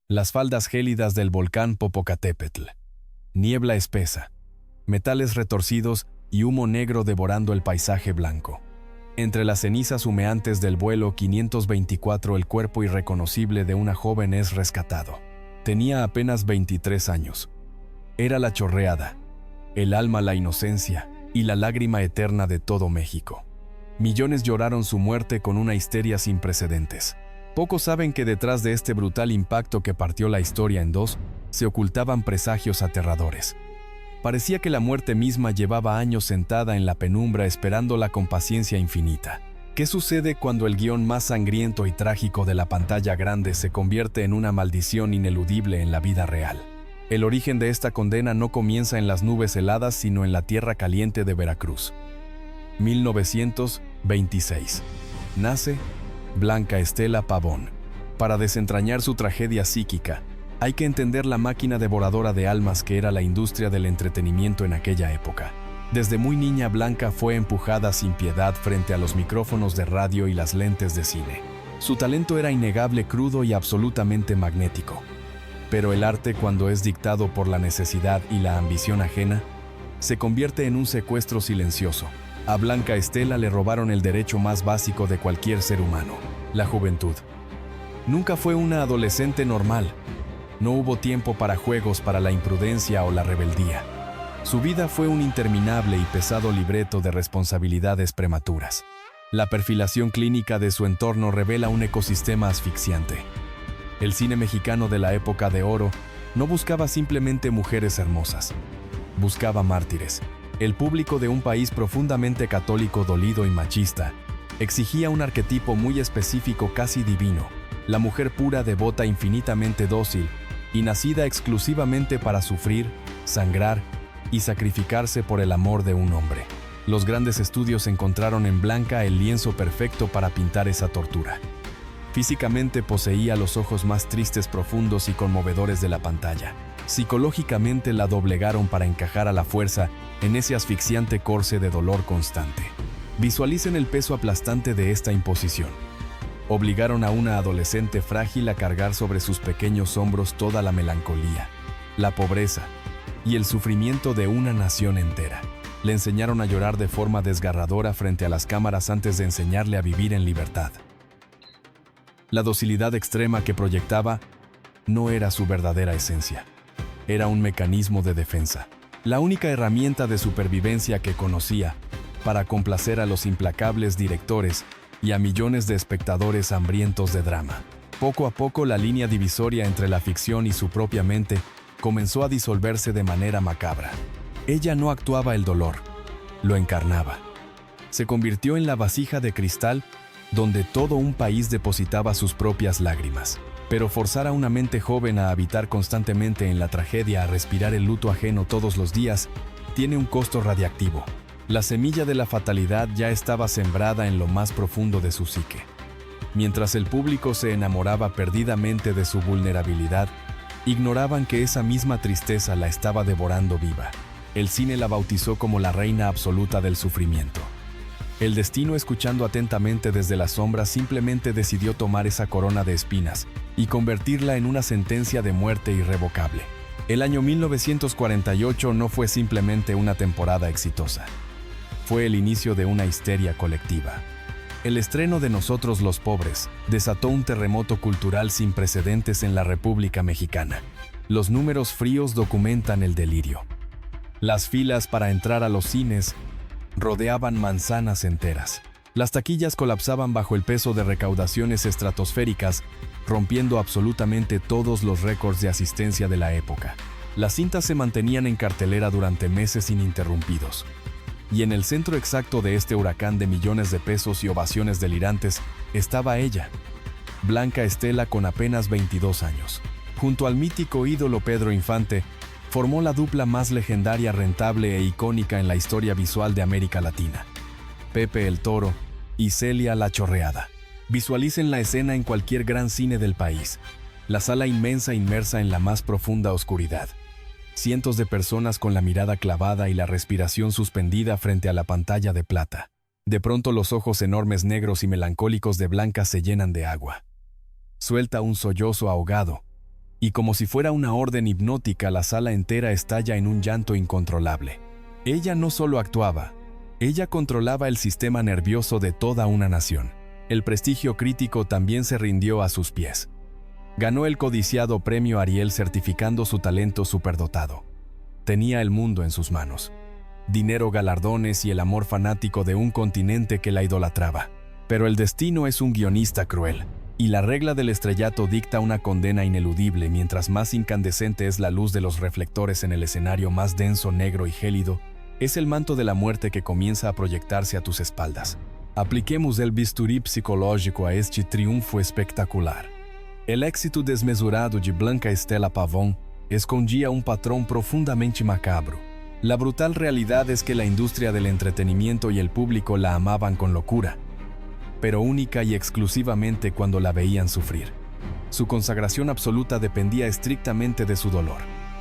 Las faldas gélidas del volcán Popocatépetl. Niebla espesa, metales retorcidos y humo negro devorando el paisaje blanco. Entre las cenizas humeantes del vuelo 524, el cuerpo irreconocible de una joven es rescatado. Tenía apenas 23 años. Era la chorreada, el alma, la inocencia y la lágrima eterna de todo México. Millones lloraron su muerte con una histeria sin precedentes. Pocos saben que detrás de este brutal impacto que partió la historia en dos, se ocultaban presagios aterradores. Parecía que la muerte misma llevaba años sentada en la penumbra esperándola con paciencia infinita. ¿Qué sucede cuando el guión más sangriento y trágico de la pantalla grande se convierte en una maldición ineludible en la vida real? El origen de esta condena no comienza en las nubes heladas, sino en la tierra caliente de Veracruz. 1926. Nace Blanca Estela Pavón. Para desentrañar su tragedia psíquica, hay que entender la máquina devoradora de almas que era la industria del entretenimiento en aquella época. Desde muy niña, Blanca fue empujada sin piedad frente a los micrófonos de radio y las lentes de cine. Su talento era innegable, crudo y absolutamente magnético. Pero el arte, cuando es dictado por la necesidad y la ambición ajena, se convierte en un secuestro silencioso. A Blanca Estela le robaron el derecho más básico de cualquier ser humano: la juventud. Nunca fue una adolescente normal. No hubo tiempo para juegos, para la imprudencia o la rebeldía. Su vida fue un interminable y pesado libreto de responsabilidades prematuras. La perfilación clínica de su entorno revela un ecosistema asfixiante. El cine mexicano de la época de oro no buscaba simplemente mujeres hermosas. Buscaba mártires. El público de un país profundamente católico, dolido y machista exigía un arquetipo muy específico, casi divino: la mujer pura, devota, infinitamente dócil y nacida exclusivamente para sufrir, sangrar y sacrificarse por el amor de un hombre. Los grandes estudios encontraron en Blanca el lienzo perfecto para pintar esa tortura. Físicamente poseía los ojos más tristes, profundos y conmovedores de la pantalla. Psicológicamente la doblegaron para encajar a la fuerza en ese asfixiante corce de dolor constante. Visualicen el peso aplastante de esta imposición. Obligaron a una adolescente frágil a cargar sobre sus pequeños hombros toda la melancolía, la pobreza y el sufrimiento de una nación entera. Le enseñaron a llorar de forma desgarradora frente a las cámaras antes de enseñarle a vivir en libertad. La docilidad extrema que proyectaba no era su verdadera esencia. Era un mecanismo de defensa, la única herramienta de supervivencia que conocía para complacer a los implacables directores y a millones de espectadores hambrientos de drama. Poco a poco, la línea divisoria entre la ficción y su propia mente comenzó a disolverse de manera macabra. Ella no actuaba el dolor, lo encarnaba. Se convirtió en la vasija de cristal donde todo un país depositaba sus propias lágrimas. Pero forzar a una mente joven a habitar constantemente en la tragedia, a respirar el luto ajeno todos los días, tiene un costo radiactivo. La semilla de la fatalidad ya estaba sembrada en lo más profundo de su psique. Mientras el público se enamoraba perdidamente de su vulnerabilidad, ignoraban que esa misma tristeza la estaba devorando viva. El cine la bautizó como la reina absoluta del sufrimiento. El destino, escuchando atentamente desde las sombras, simplemente decidió tomar esa corona de espinas y convertirla en una sentencia de muerte irrevocable. El año 1948 no fue simplemente una temporada exitosa. Fue el inicio de una histeria colectiva. El estreno de Nosotros los Pobres desató un terremoto cultural sin precedentes en la República Mexicana. Los números fríos documentan el delirio. Las filas para entrar a los cines rodeaban manzanas enteras. Las taquillas colapsaban bajo el peso de recaudaciones estratosféricas, rompiendo absolutamente todos los récords de asistencia de la época. Las cintas se mantenían en cartelera durante meses ininterrumpidos. Y en el centro exacto de este huracán de millones de pesos y ovaciones delirantes estaba ella, Blanca Estela, con apenas 22 años. Junto al mítico ídolo Pedro Infante, formó la dupla más legendaria, rentable e icónica en la historia visual de América Latina: Pepe el Toro y Celia la Chorreada. Visualicen la escena en cualquier gran cine del país. La sala inmensa inmersa en la más profunda oscuridad. Cientos de personas con la mirada clavada y la respiración suspendida frente a la pantalla de plata. De pronto los ojos enormes, negros y melancólicos de Blanca se llenan de agua. Suelta un sollozo ahogado y como si fuera una orden hipnótica, la sala entera estalla en un llanto incontrolable. Ella no solo actuaba, ella controlaba el sistema nervioso de toda una nación. El prestigio crítico también se rindió a sus pies. Ganó el codiciado premio Ariel certificando su talento superdotado. Tenía el mundo en sus manos. Dinero, galardones y el amor fanático de un continente que la idolatraba. Pero el destino es un guionista cruel, y la regla del estrellato dicta una condena ineludible. Mientras más incandescente es la luz de los reflectores en el escenario, más denso, negro y gélido es el manto de la muerte que comienza a proyectarse a tus espaldas. Apliquemos el bisturí psicológico a este triunfo espectacular. El éxito desmesurado de Blanca Estela Pavón escondía un patrón profundamente macabro. La brutal realidad es que la industria del entretenimiento y el público la amaban con locura, pero única y exclusivamente cuando la veían sufrir. Su consagración absoluta dependía estrictamente de su dolor.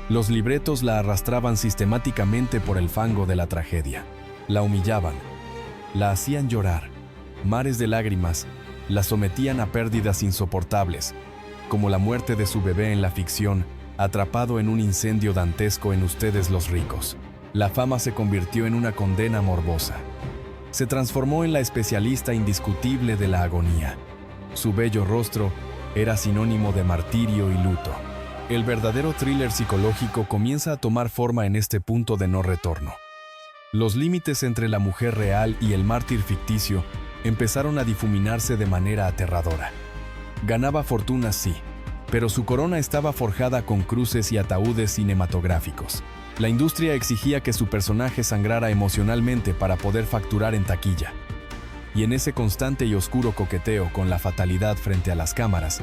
Los libretos la arrastraban sistemáticamente por el fango de la tragedia. La humillaban, la hacían llorar, mares de lágrimas, la sometían a pérdidas insoportables, como la muerte de su bebé en la ficción, atrapado en un incendio dantesco en Ustedes los ricos. La fama se convirtió en una condena morbosa. Se transformó en la especialista indiscutible de la agonía. Su bello rostro era sinónimo de martirio y luto. El verdadero thriller psicológico comienza a tomar forma en este punto de no retorno. Los límites entre la mujer real y el mártir ficticio empezaron a difuminarse de manera aterradora. Ganaba fortuna, sí, pero su corona estaba forjada con cruces y ataúdes cinematográficos. La industria exigía que su personaje sangrara emocionalmente para poder facturar en taquilla. Y en ese constante y oscuro coqueteo con la fatalidad frente a las cámaras,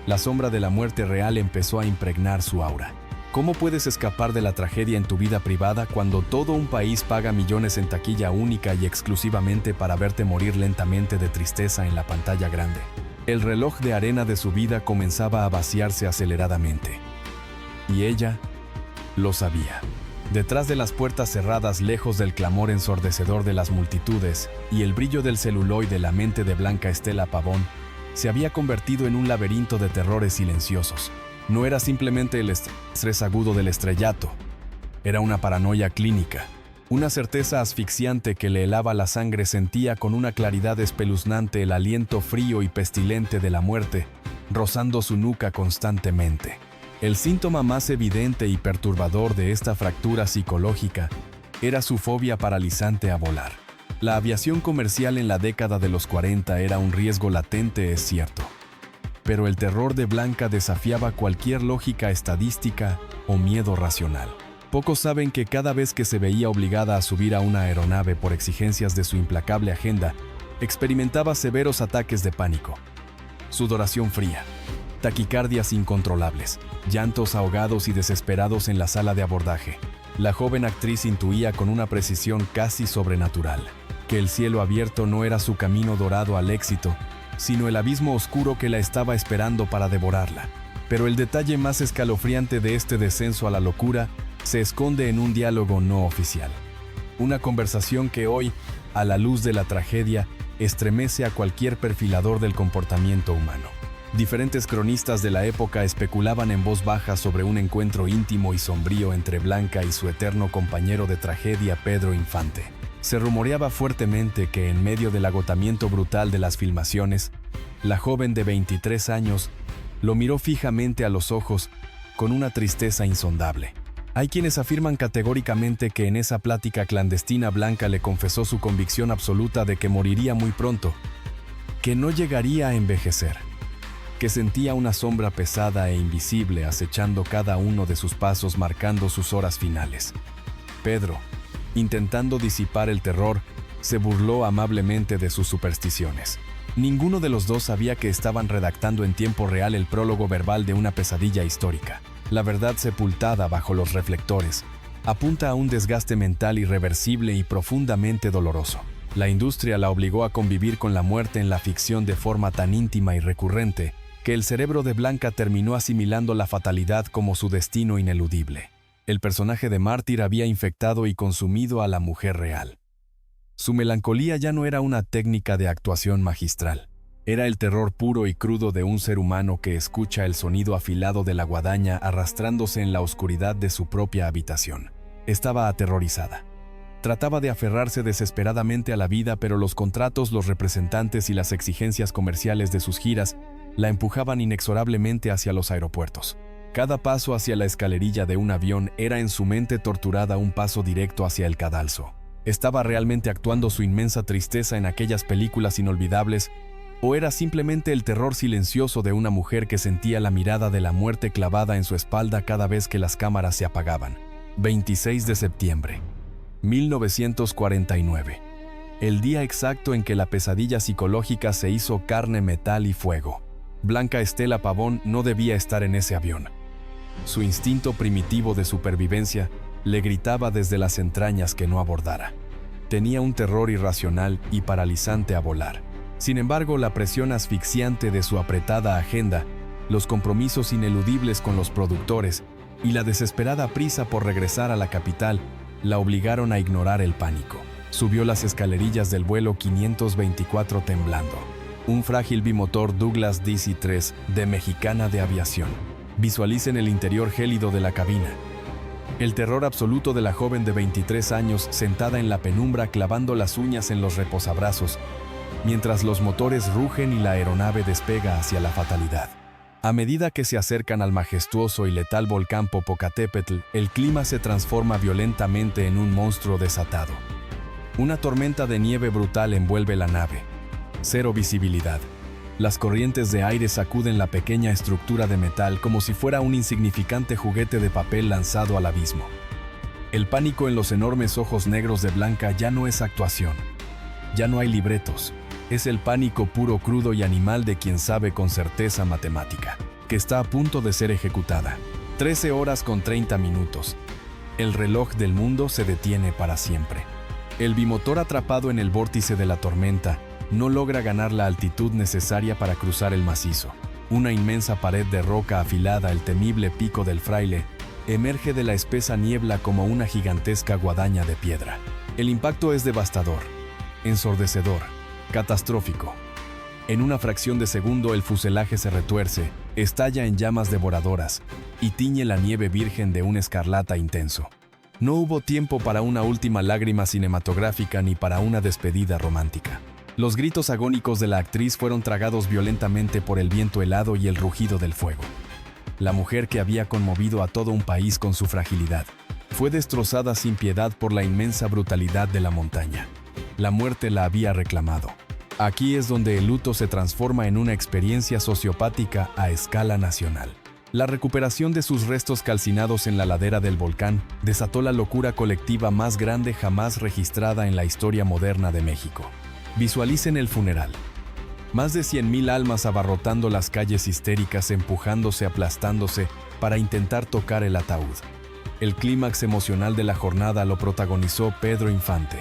la sombra de la muerte real empezó a impregnar su aura. ¿Cómo puedes escapar de la tragedia en tu vida privada cuando todo un país paga millones en taquilla única y exclusivamente para verte morir lentamente de tristeza en la pantalla grande? El reloj de arena de su vida comenzaba a vaciarse aceleradamente. Y ella lo sabía. Detrás de las puertas cerradas, lejos del clamor ensordecedor de las multitudes y el brillo del celuloide, la mente de Blanca Estela Pavón se había convertido en un laberinto de terrores silenciosos. No era simplemente el estrés agudo del estrellato, era una paranoia clínica, una certeza asfixiante que le helaba la sangre. Sentía con una claridad espeluznante el aliento frío y pestilente de la muerte, rozando su nuca constantemente. El síntoma más evidente y perturbador de esta fractura psicológica era su fobia paralizante a volar. La aviación comercial en la década de los 40 era un riesgo latente, es cierto. Pero el terror de Blanca desafiaba cualquier lógica estadística o miedo racional. Pocos saben que cada vez que se veía obligada a subir a una aeronave por exigencias de su implacable agenda, experimentaba severos ataques de pánico, sudoración fría, taquicardias incontrolables, llantos ahogados y desesperados en la sala de abordaje. La joven actriz intuía con una precisión casi sobrenatural que el cielo abierto no era su camino dorado al éxito, sino el abismo oscuro que la estaba esperando para devorarla. Pero el detalle más escalofriante de este descenso a la locura se esconde en un diálogo no oficial. Una conversación que hoy, a la luz de la tragedia, estremece a cualquier perfilador del comportamiento humano. Diferentes cronistas de la época especulaban en voz baja sobre un encuentro íntimo y sombrío entre Blanca y su eterno compañero de tragedia, Pedro Infante. Se rumoreaba fuertemente que en medio del agotamiento brutal de las filmaciones, la joven de 23 años lo miró fijamente a los ojos con una tristeza insondable. Hay quienes afirman categóricamente que en esa plática clandestina Blanca le confesó su convicción absoluta de que moriría muy pronto, que no llegaría a envejecer, que sentía una sombra pesada e invisible acechando cada uno de sus pasos, marcando sus horas finales. Pedro, intentando disipar el terror, se burló amablemente de sus supersticiones. Ninguno de los dos sabía que estaban redactando en tiempo real el prólogo verbal de una pesadilla histórica. La verdad, sepultada bajo los reflectores, apunta a un desgaste mental irreversible y profundamente doloroso. La industria la obligó a convivir con la muerte en la ficción de forma tan íntima y recurrente que el cerebro de Blanca terminó asimilando la fatalidad como su destino ineludible. El personaje de mártir había infectado y consumido a la mujer real. Su melancolía ya no era una técnica de actuación magistral. Era el terror puro y crudo de un ser humano que escucha el sonido afilado de la guadaña arrastrándose en la oscuridad de su propia habitación. Estaba aterrorizada. Trataba de aferrarse desesperadamente a la vida, pero los contratos, los representantes y las exigencias comerciales de sus giras la empujaban inexorablemente hacia los aeropuertos. Cada paso hacia la escalerilla de un avión era en su mente torturada un paso directo hacia el cadalso. ¿Estaba realmente actuando su inmensa tristeza en aquellas películas inolvidables, o era simplemente el terror silencioso de una mujer que sentía la mirada de la muerte clavada en su espalda cada vez que las cámaras se apagaban? 26 de septiembre, 1949. El día exacto en que la pesadilla psicológica se hizo carne, metal y fuego. Blanca Estela Pavón no debía estar en ese avión. Su instinto primitivo de supervivencia le gritaba desde las entrañas que no abordara. Tenía un terror irracional y paralizante a volar. Sin embargo, la presión asfixiante de su apretada agenda, los compromisos ineludibles con los productores y la desesperada prisa por regresar a la capital la obligaron a ignorar el pánico. Subió las escalerillas del vuelo 524 temblando. Un frágil bimotor Douglas DC-3 de Mexicana de Aviación. Visualicen el interior gélido de la cabina. El terror absoluto de la joven de 23 años sentada en la penumbra clavando las uñas en los reposabrazos, mientras los motores rugen y la aeronave despega hacia la fatalidad. A medida que se acercan al majestuoso y letal volcán Popocatépetl, el clima se transforma violentamente en un monstruo desatado. Una tormenta de nieve brutal envuelve la nave. Cero visibilidad. Las corrientes de aire sacuden la pequeña estructura de metal como si fuera un insignificante juguete de papel lanzado al abismo. El pánico en los enormes ojos negros de Blanca ya no es actuación. Ya no hay libretos. Es el pánico puro, crudo y animal de quien sabe con certeza matemática que está a punto de ser ejecutada. 13 horas con 30 minutos. El reloj del mundo se detiene para siempre. El bimotor, atrapado en el vórtice de la tormenta, no logra ganar la altitud necesaria para cruzar el macizo. Una inmensa pared de roca afilada, el temible Pico del Fraile, emerge de la espesa niebla como una gigantesca guadaña de piedra. El impacto es devastador, ensordecedor, catastrófico. En una fracción de segundo el fuselaje se retuerce, estalla en llamas devoradoras y tiñe la nieve virgen de un escarlata intenso. No hubo tiempo para una última lágrima cinematográfica ni para una despedida romántica. Los gritos agónicos de la actriz fueron tragados violentamente por el viento helado y el rugido del fuego. La mujer que había conmovido a todo un país con su fragilidad fue destrozada sin piedad por la inmensa brutalidad de la montaña. La muerte la había reclamado. Aquí es donde el luto se transforma en una experiencia sociopática a escala nacional. La recuperación de sus restos calcinados en la ladera del volcán desató la locura colectiva más grande jamás registrada en la historia moderna de México. Visualicen el funeral. Más de 100,000 almas abarrotando las calles histéricas, empujándose, aplastándose para intentar tocar el ataúd. El clímax emocional de la jornada lo protagonizó Pedro Infante.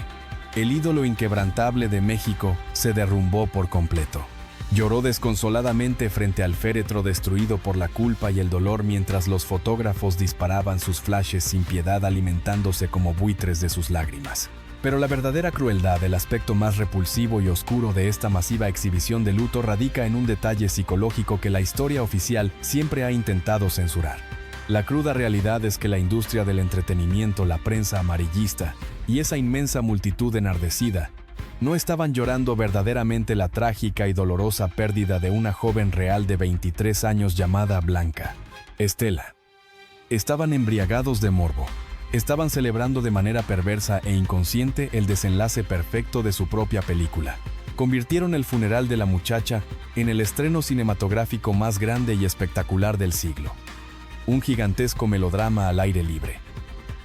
El ídolo inquebrantable de México se derrumbó por completo. Lloró desconsoladamente frente al féretro destruido por la culpa y el dolor mientras los fotógrafos disparaban sus flashes sin piedad, alimentándose como buitres de sus lágrimas. Pero la verdadera crueldad, el aspecto más repulsivo y oscuro de esta masiva exhibición de luto, radica en un detalle psicológico que la historia oficial siempre ha intentado censurar. La cruda realidad es que la industria del entretenimiento, la prensa amarillista y esa inmensa multitud enardecida no estaban llorando verdaderamente la trágica y dolorosa pérdida de una joven real de 23 años llamada Blanca Estela. Estaban embriagados de morbo. Estaban celebrando de manera perversa e inconsciente el desenlace perfecto de su propia película. Convirtieron el funeral de la muchacha en el estreno cinematográfico más grande y espectacular del siglo. Un gigantesco melodrama al aire libre.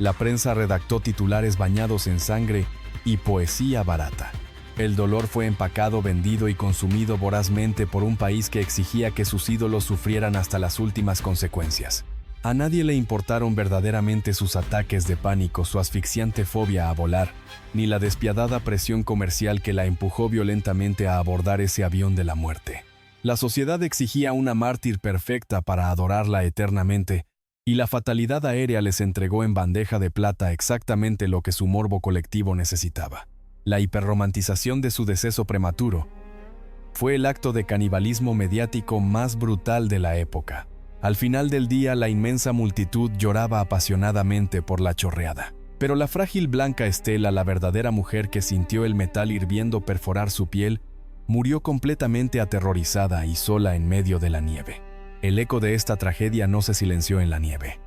La prensa redactó titulares bañados en sangre y poesía barata. El dolor fue empacado, vendido y consumido vorazmente por un país que exigía que sus ídolos sufrieran hasta las últimas consecuencias. A nadie le importaron verdaderamente sus ataques de pánico, su asfixiante fobia a volar, ni la despiadada presión comercial que la empujó violentamente a abordar ese avión de la muerte. La sociedad exigía una mártir perfecta para adorarla eternamente, y la fatalidad aérea les entregó en bandeja de plata exactamente lo que su morbo colectivo necesitaba: la hiperromantización de su deceso prematuro Fue el acto de canibalismo mediático más brutal de la época. Al final del día, la inmensa multitud lloraba apasionadamente por la chorreada. Pero la frágil Blanca Estela, la verdadera mujer que sintió el metal hirviendo perforar su piel, murió completamente aterrorizada y sola en medio de la nieve. El eco de esta tragedia no se silenció en la nieve.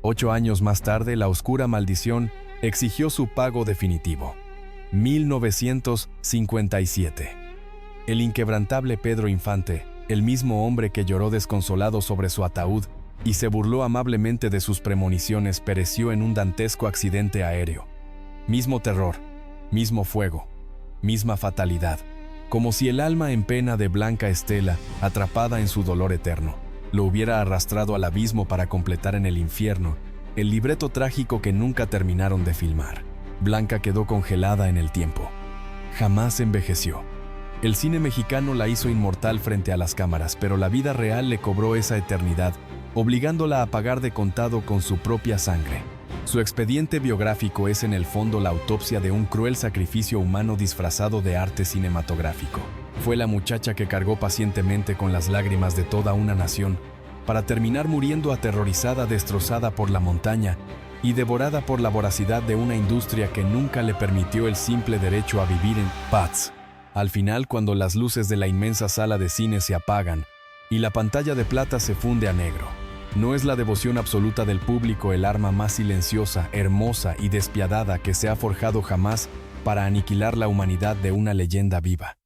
8 años más tarde, la oscura maldición exigió su pago definitivo. 1957. El inquebrantable Pedro Infante, el mismo hombre que lloró desconsolado sobre su ataúd y se burló amablemente de sus premoniciones, pereció en un dantesco accidente aéreo. Mismo terror, mismo fuego, misma fatalidad, como si el alma en pena de Blanca Estela, atrapada en su dolor eterno, lo hubiera arrastrado al abismo para completar en el infierno el libreto trágico que nunca terminaron de filmar. Blanca quedó congelada en el tiempo. Jamás envejeció. El cine mexicano la hizo inmortal frente a las cámaras, pero la vida real le cobró esa eternidad, obligándola a pagar de contado con su propia sangre. Su expediente biográfico es en el fondo la autopsia de un cruel sacrificio humano disfrazado de arte cinematográfico. Fue la muchacha que cargó pacientemente con las lágrimas de toda una nación, para terminar muriendo aterrorizada, destrozada por la montaña y devorada por la voracidad de una industria que nunca le permitió el simple derecho a vivir en paz. Al final, cuando las luces de la inmensa sala de cine se apagan y la pantalla de plata se funde a negro, no es la devoción absoluta del público el arma más silenciosa, hermosa y despiadada que se ha forjado jamás para aniquilar la humanidad de una leyenda viva.